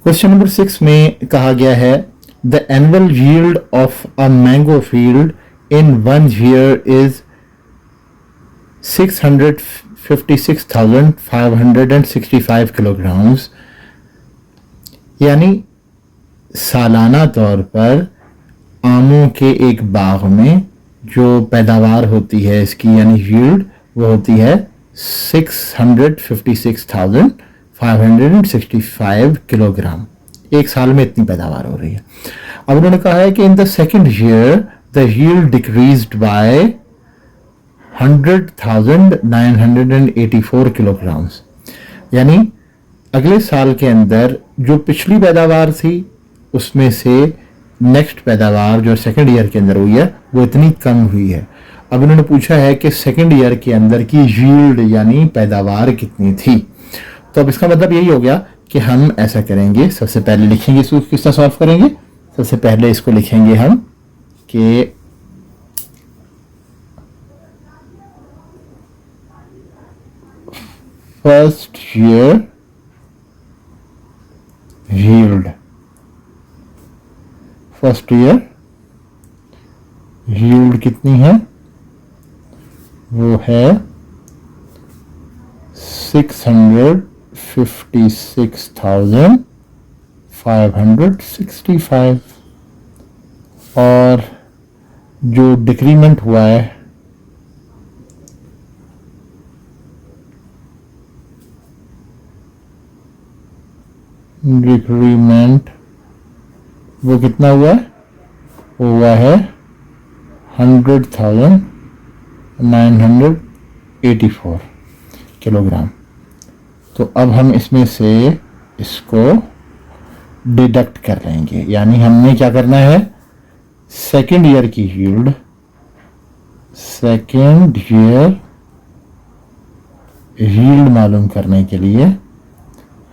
Question number 6 में कहा गया है the annual yield of a mango field in 1 year is 656,565 kilograms. यानी सालाना तौर पर आमों के एक बाग में जो पैदावार होती है इसकी यानी यील्ड वो होती है 656,565 किलोग्राम। एक साल में इतनी पैदावार हो रही है। अब उन्होंने कहा है कि इन the second year the yield decreased bye 100,984 kilograms. यानी अगले साल के अंदर जो पिछली पैदावार थी उसमें से नेक्स्ट पैदावार जो सेकेंड ईयर के अंदर हुई है वो इतनी कम हुई है। अब इन्होंने पूछा है कि सेकेंड ईयर के अंदर की यील्ड यानी पैदावार कितनी थी। तो अब इसका मतलब यही हो गया कि हम ऐसा करेंगे, सबसे पहले लिखेंगे इसको किस तरह सॉल्व करेंगे। सबसे पहले इसको लिखेंगे हम कि first year yield, first year yield कितनी है, वो है 656,565 और जो डिक्रीमेंट हुआ है डिक्रीमेंट वो कितना हुआ है, वो हुआ है 100,984 किलोग्राम। तो अब हम इसमें से इसको डिडक्ट कर लेंगे। यानी हमने क्या करना है, सेकेंड ईयर की यील्ड, सेकेंड ईयर यील्ड मालूम करने के लिए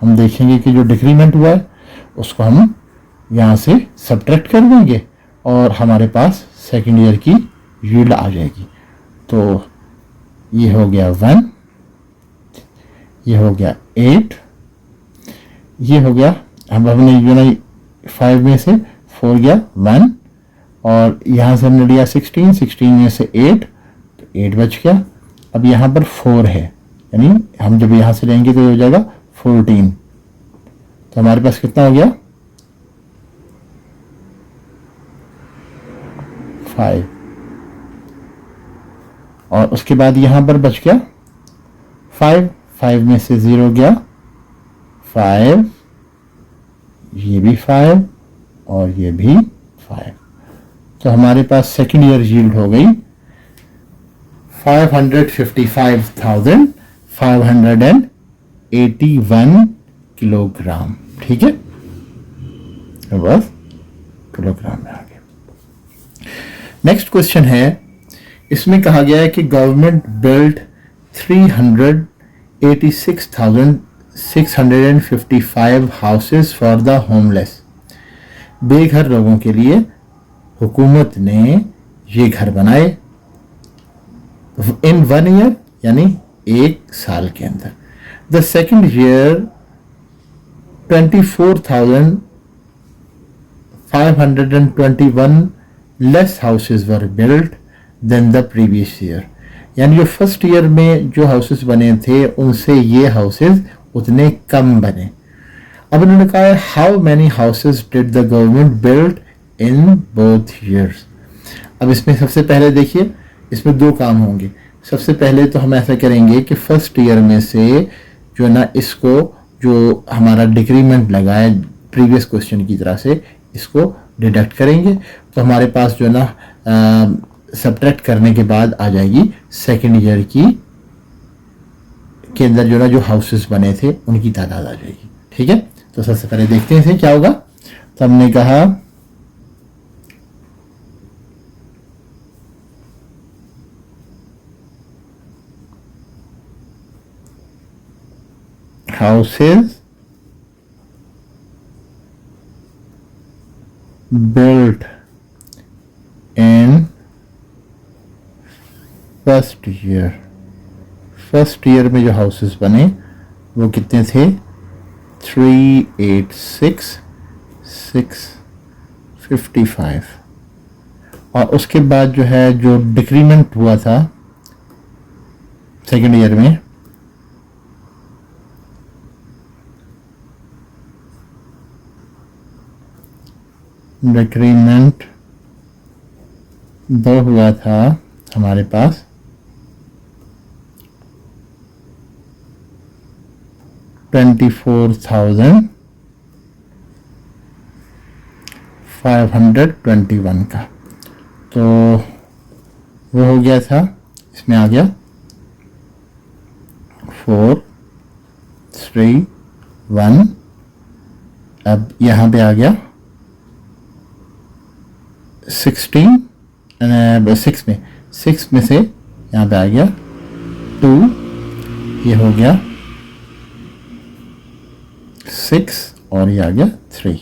हम देखेंगे कि जो डिक्रीमेंट हुआ है उसको हम यहाँ से सब्ट्रैक्ट कर देंगे और हमारे पास सेकेंड ईयर की यील्ड आ जाएगी। तो ये हो गया 1, ये हो गया 8, ये हो गया, अब हमने जो ना 5 में से 4 गया 1 और यहाँ से हमने लिया 16 में से 8 तो 8 बच गया। अब यहाँ पर 4 है, यानी हम जब यहाँ से लेंगे तो ये हो जाएगा 14। तो हमारे पास कितना हो गया 5 और उसके बाद यहां पर बच गया 5 में से 0 गया 5, ये भी 5 और ये भी 5। तो हमारे पास सेकेंड ईयर यील्ड हो गई 555,581 किलोग्राम। ठीक है, बस किलोग्राम में आ गया। नेक्स्ट क्वेश्चन है, इसमें कहा गया है कि government build 386,655 houses for the homeless. बेघर लोगों के लिए हुकूमत ने ये घर बनाए इन 1 ईयर यानी एक साल के अंदर। The second year 24,521 less houses were built than the previous year. यानी जो फर्स्ट ईयर में जो हाउसेस बने थे उनसे ये हाउसेस उतने कम बने। अब इन्होंने कहा है how many houses did the government build in both years. अब इसमें सबसे पहले देखिए, इसमें 2 काम होंगे। सबसे पहले तो हम ऐसा करेंगे कि फर्स्ट ईयर में से जो ना इसको जो हमारा डिक्रीमेंट लगा है प्रीवियस क्वेश्चन की तरह से इसको डिडक्ट करेंगे। तो हमारे पास जो ना सब्ट्रैक्ट करने के बाद आ जाएगी सेकेंड ईयर की के अंदर जो ना जो हाउसेस बने थे उनकी तादाद आ जाएगी। ठीक है, तो सबसे पहले देखते हैं क्या होगा। तो हमने कहा houses built in first year. First year में जो हाउसेस बने वो कितने थे 386,655 और उसके बाद जो है जो डिक्रीमेंट हुआ था सेकेंड ईयर में डिक्रीमेंट दो हुआ था हमारे पास 24,521 का, तो वो हो गया था, इसमें आ गया 4, 3, 1। अब यहाँ पे आ गया 16 6 में से यहाँ पे आ गया 2, ये हो गया 6 और ये आ गया 3।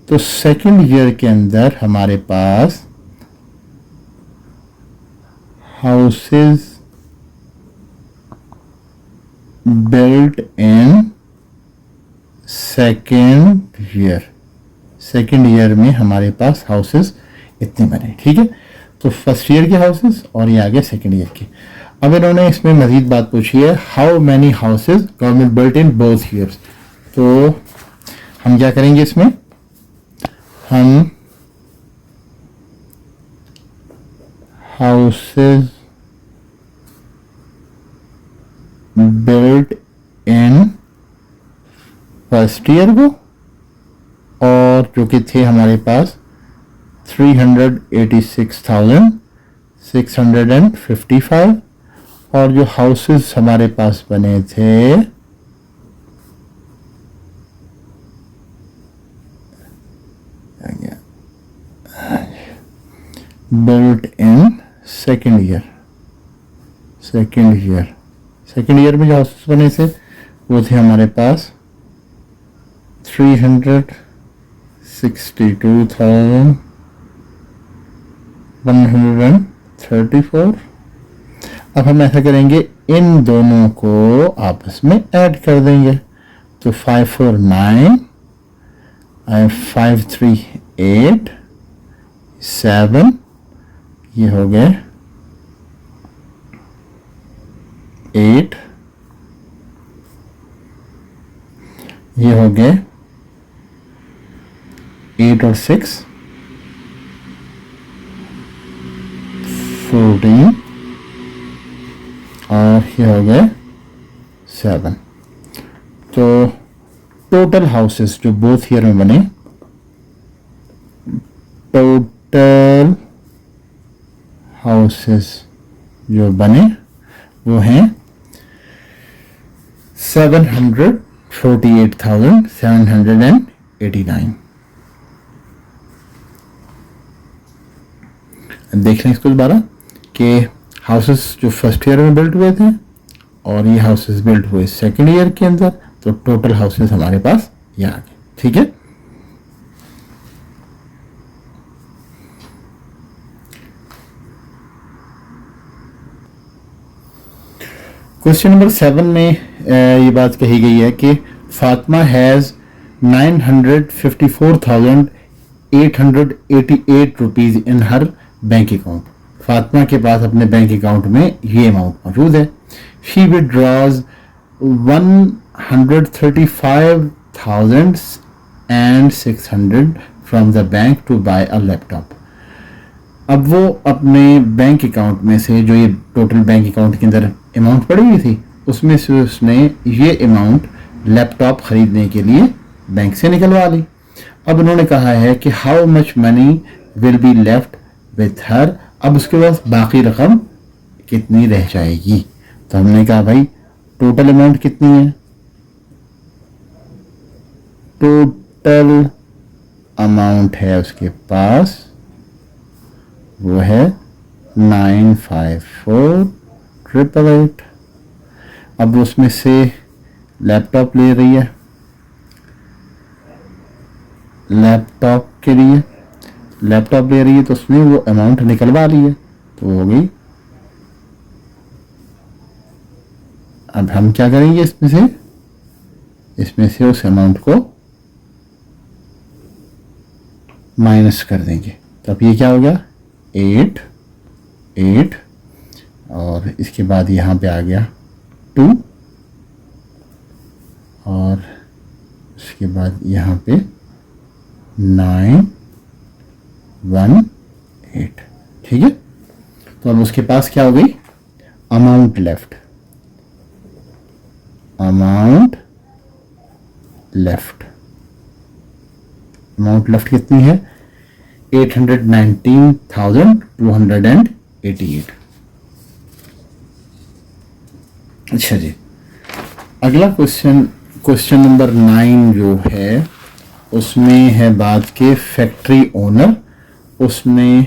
तो सेकंड ईयर के अंदर हमारे पास houses built in second year में हमारे पास हाउसेस इतने बने। ठीक है, तो फर्स्ट ईयर के हाउसेस और ये आ गया सेकेंड ईयर के। अब इन्होंने इसमें मजीद बात पूछी है, how many houses government built in both years. तो हम क्या करेंगे इसमें, हम houses built in first year को और जो कि थे हमारे पास 386,655 और जो हाउसेस हमारे पास बने थे बिल्ट इन सेकेंड ईयर में जो हाउसेस बने थे वो थे हमारे पास 362,134। अब हम ऐसा करेंगे, इन दोनों को आपस में ऐड कर देंगे, तो 549 538 7, ये हो गए 8, ये हो गए 8 और 6 14 और ये हो गए 7। तो टोटल हाउसेस जो बोथ ईयर में बने, टोटल हाउसेस जो बने वो हैं 748,789। देख लें इसको दोबारा कि हाउसेस जो फर्स्ट ईयर में बिल्ट हुए थे और ये हाउसेस बिल्ट हुए सेकेंड ईयर के अंदर, तो टोटल हाउसेस हमारे पास ये आ गए। ठीक है, क्वेश्चन नंबर 7 में ये बात कही गई है कि Fatima has 954,888 rupees in her bank account. Fatima के पास अपने बैंक अकाउंट में ये अमाउंट मौजूद है। She withdraws 135,600 from the bank to buy a laptop. अब वो अपने बैंक अकाउंट में से जो ये टोटल बैंक अकाउंट के अंदर अमाउंट पड़ी हुई थी उसमें से उसने ये अमाउंट लैपटॉप खरीदने के लिए बैंक से निकलवा ली। अब उन्होंने कहा है कि how much money will be left with her, अब उसके पास बाकी रकम कितनी रह जाएगी। तो हमने कहा भाई टोटल अमाउंट कितनी है, टोटल अमाउंट है उसके पास वो है 954,888। अब उसमें से लैपटॉप ले रही है, लैपटॉप के लिए लैपटॉप ले रही है तो उसने वो अमाउंट निकलवा ली है, तो हो गई। अब हम क्या करेंगे, इसमें से इसमें से उस अमाउंट को माइनस कर देंगे। तो अब ये क्या हो गया 8 और इसके बाद यहाँ पे आ गया 2 और उसके बाद यहाँ पे 9 1 8। ठीक है, तो अब उसके पास क्या हो गई अमाउंट लेफ्ट कितनी है 819,288। अच्छा जी, अगला क्वेश्चन नंबर 9 जो है उसमें है बात के फैक्ट्री ओनर। उसमें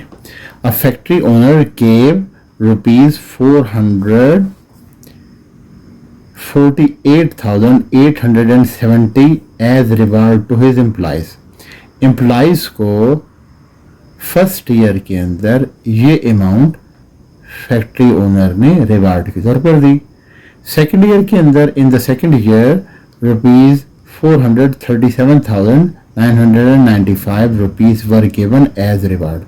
a factory owner gave ₹448,870 as reward to his employees को फर्स्ट ईयर के अंदर ये अमाउंट फैक्ट्री ओनर ने रिवार्ड के तौर पर दी। सेकेंड ईयर के अंदर in the second year ₹437,995 were given as reward.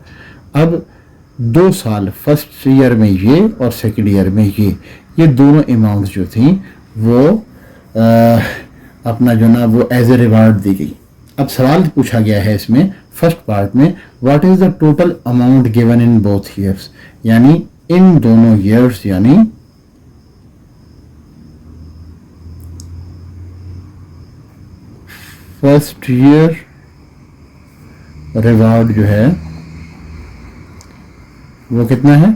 अब 2 साल फर्स्ट ईयर में ये और सेकेंड ईयर में ये दोनों अमाउंट जो थी वो अपना जो ना वो एज ए रिवार्ड दी गई। अब सवाल पूछा गया है इसमें फर्स्ट पार्ट में what is the total amount given in both years, यानी इन दोनों ईयर्स यानी फर्स्ट ईयर रिवार्ड जो है वो कितना है,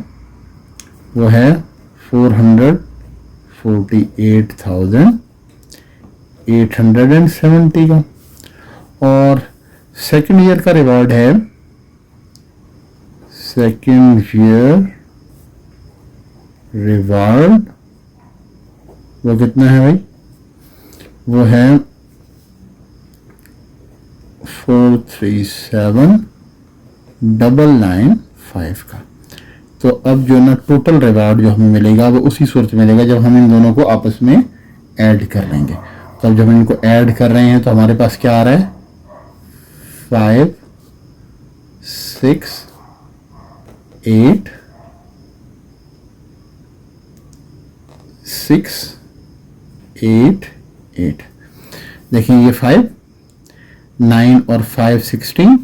वो है 448,870 का। और सेकेंड ईयर का रिवार्ड है सेकेंड ईयर रिवार्ड वो कितना है भाई, वो है 437,995 का। तो अब जो ना टोटल रिवार्ड जो हमें मिलेगा वो उसी सूरत में मिलेगा जब हम इन दोनों को आपस में ऐड कर लेंगे। तो अब जब हम इनको ऐड कर रहे हैं तो हमारे पास क्या आ रहा है 5 6 8 6 8 8। देखिए ये 5 9 और 5 16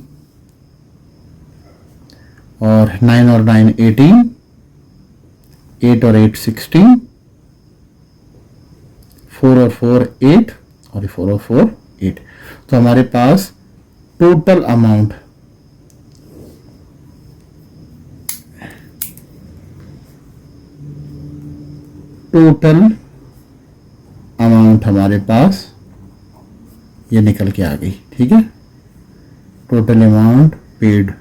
और 9 और 9 18 8 और 8 16 4 और 4 8 और 4 और 4 8। तो हमारे पास टोटल अमाउंट हमारे पास ये निकल के आ गई। ठीक है, टोटल अमाउंट पेड।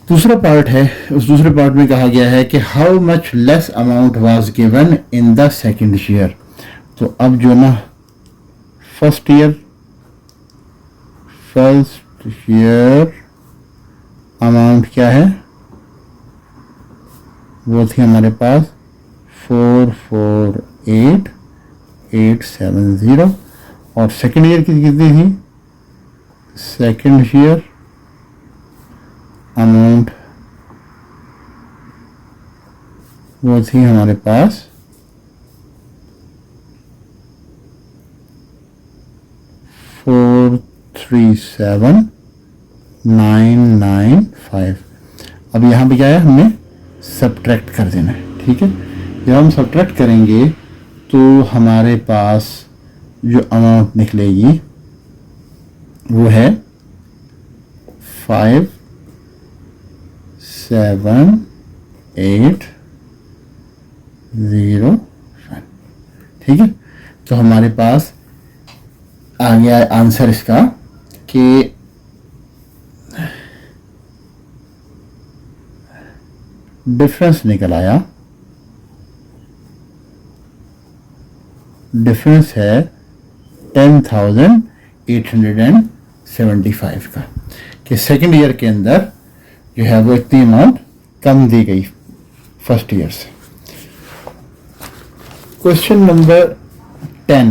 दूसरा पार्ट है, उस दूसरे पार्ट में कहा गया है कि how much less amount was given in the second year. तो अब जो ना फर्स्ट ईयर अमाउंट क्या है, वो थी हमारे पास 448,870 और सेकेंड ईयर की कितनी थी, सेकेंड ईयर अमाउंट वो थी हमारे पास 437,995। अब यहाँ पे क्या है, हमें सब्ट्रैक्ट कर देना है। ठीक है, जब हम सब्ट्रैक्ट करेंगे तो हमारे पास जो अमाउंट निकलेगी वो है 5,7,8,0। ठीक है, तो हमारे पास आ गया आंसर इसका कि डिफरेंस निकल आया, डिफरेंस है 10,875 का, कि सेकेंड ईयर के अंदर जो है वो इतनी अमाउंट कम दी गई फर्स्ट ईयर से। क्वेश्चन नंबर 10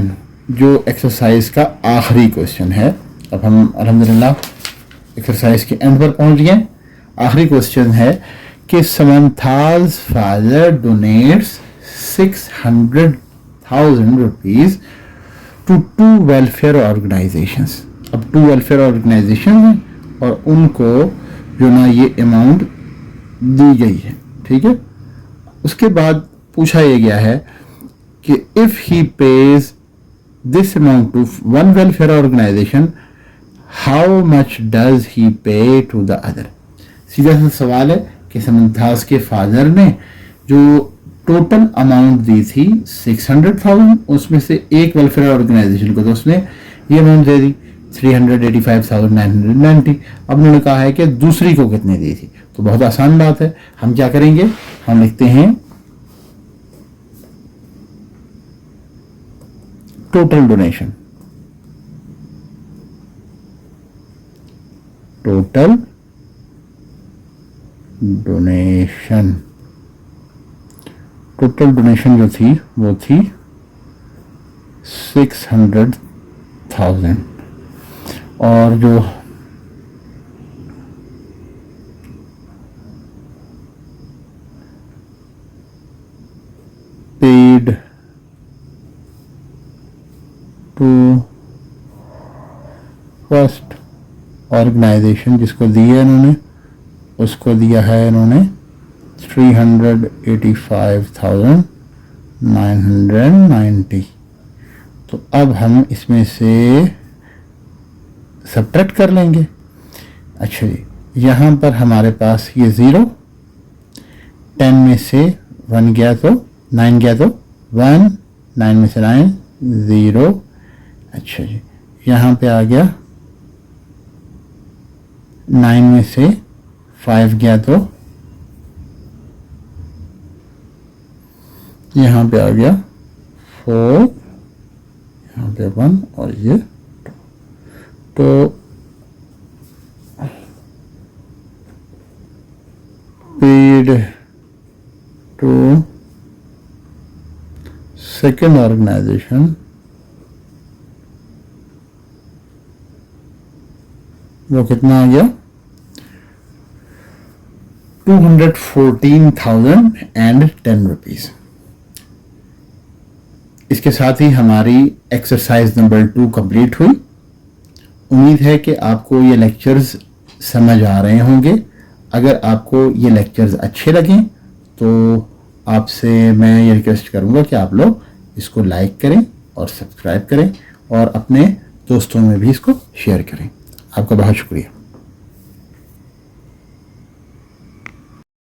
जो एक्सरसाइज का आखिरी क्वेश्चन है। अब हम अल्हम्दुलिल्लाह एक्सरसाइज के एंड पर पहुंच गए। आखिरी क्वेश्चन है कि Samantha's father donates 600,000 rupees to 2 welfare organisations. अब 2 वेलफेयर ऑर्गेनाइजेशन हैं और उनको जो ना ये अमाउंट दी गई है, ठीक है। उसके बाद पूछा यह गया है कि if he pays this amount to 1 welfare organisation how much does he pay to the other. सीधा सा सवाल है कि समंथाज के फादर ने जो टोटल अमाउंट दी थी 600,000, उसमें से एक वेलफेयर ऑर्गेनाइजेशन को तो उसने ये अमाउंट दे दी 385,990। अब उन्होंने कहा है कि दूसरी को कितने दी थी। तो बहुत आसान बात है, हम क्या करेंगे, हम लिखते हैं total donation. Total donation, total donation जो थी वो थी 600,000 और जो पेड टू फर्स्ट ऑर्गेनाइजेशन जिसको दिया इन्होंने, उसको दिया है इन्होंने 385,990। तो अब हम इसमें से सब्ट्रैक्ट कर लेंगे। अच्छा जी, यहाँ पर हमारे पास ये 0, 10 में से 1 गया तो 9 गया तो 1, 9 में से 9 0। अच्छा जी, यहाँ पे आ गया 9 में से 5 गया तो यहाँ पे आ गया 4, यहाँ पे 1 और ये 2। तो पेड टू सेकेंड ऑर्गेनाइजेशन वो कितना आ गया 214,010 रुपीज। इसके साथ ही हमारी एक्सरसाइज नंबर 2 कंप्लीट हुई। उम्मीद है कि आपको ये लेक्चर्स समझ आ रहे होंगे। अगर आपको ये लेक्चर्स अच्छे लगें तो आपसे मैं ये रिक्वेस्ट करूँगा कि आप लोग इसको लाइक करें और सब्सक्राइब करें और अपने दोस्तों में भी इसको शेयर करें। आपका बहुत शुक्रिया।